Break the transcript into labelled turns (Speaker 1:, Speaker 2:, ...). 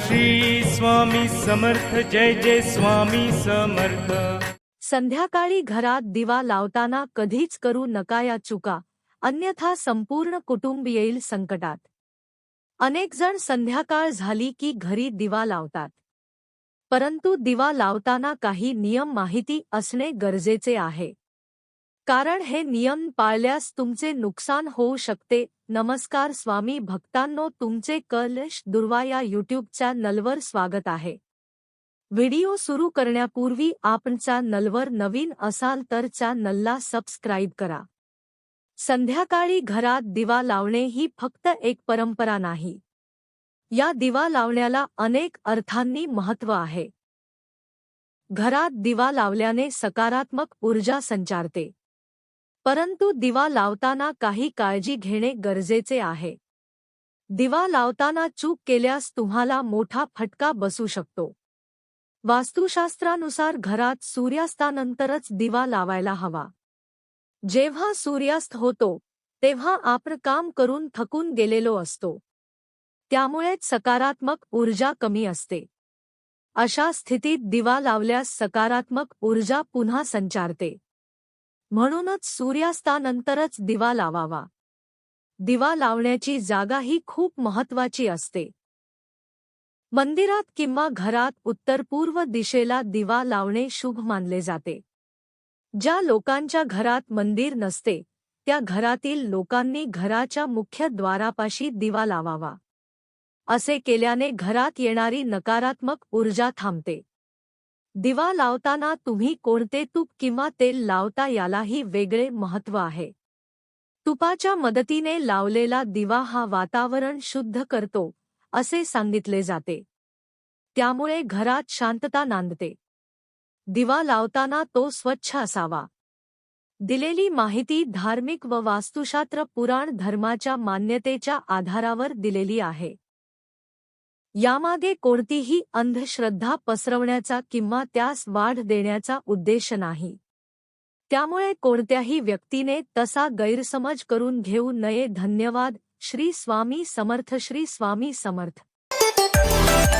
Speaker 1: श्री स्वामी समर्थ, जय जय स्वामी समर्थ।
Speaker 2: संध्याकाळी घरात दिवा लावताना कधीच करू नका या चुका, अन्यथा संपूर्ण कुटुंब येईल संकटात। अनेक जण संध्याकाळ झाली की घरी दिवा लावतात, परंतु दिवा लावताना काही नियम माहिती असणे गरजेचे आहे, कारण हे नियम पाळल्यास तुमचे नुकसान होऊ शकते। नमस्कार स्वामी भक्तांनो, तुमचे कलश दुर्वा या यूट्यूब चॅनलवर स्वागत आहे। व्हिडिओ सुरू करण्यापूर्वी आपण चॅनलवर नवीन असाल तर चॅनलला सबस्क्राईब करा। संध्याकाळी घरात दिवा लावणे ही फक्त एक परंपरा नाही, या दिवा लावण्याला अनेक अर्थांनी महत्त्व आहे। घरात दिवा लावल्याने सकारात्मक ऊर्जा संचारते, परंतु दिवा लावताना काही काळजी घेणे गरजेचे आहे। दिवा लावताना चूक केल्यास तुम्हाला मोठा फटका बसू शकतो। वास्तुशास्त्रानुसार घरात सूर्यास्तानंतरच दिवा लावायला हवा। जेव्हा सूर्यास्त होतो तेव्हा आपण काम करून थकून गेलेलो असतो, त्यामुळेच सकारात्मक ऊर्जा कमी असते। अशा स्थितीत दिवा लावल्यास सकारात्मक ऊर्जा पुन्हा संचारते, म्हणूनच सूर्यास्तानंतरच दिवा लावावा। दिवा लावण्याची जागा ही खूप महत्त्वाची असते। मंदिरात किंवा घरात उत्तर-पूर्व दिशेला दिवा लावणे शुभ मानले जाते। ज्या लोकांच्या घरात मंदिर नसते त्या घरातील लोकांनी घराच्या मुख्य द्वारापाशी दिवा लावावा। असे केल्याने घरात येणारी नकारात्मक ऊर्जा थांबते। दिवा लावताना तुम्ही कोणते तूप किंवा तेल लावता यालाही वेगळे महत्त्व आहे। तुपाच्या मदतीने लावलेला दिवा हा वातावरण शुद्ध करतो असे सांगितले जाते, त्यामुळे घरात शांतता नांदते। दिवा लावताना तो स्वच्छ असावा। दिलेली माहिती धार्मिक व वास्तुशास्त्र पुराण धर्माच्या मान्यतेच्या आधारावर दिलेली आहे। यामागे कोणतीही अंधश्रद्धा पसरवण्याचा किंवा त्यास वाढ देण्याचा उद्देश नाही, त्यामुळे कोणत्याही व्यक्तीने तसा गैरसमज करून घेऊ नये। धन्यवाद। श्री स्वामी समर्थ, श्री स्वामी समर्थ।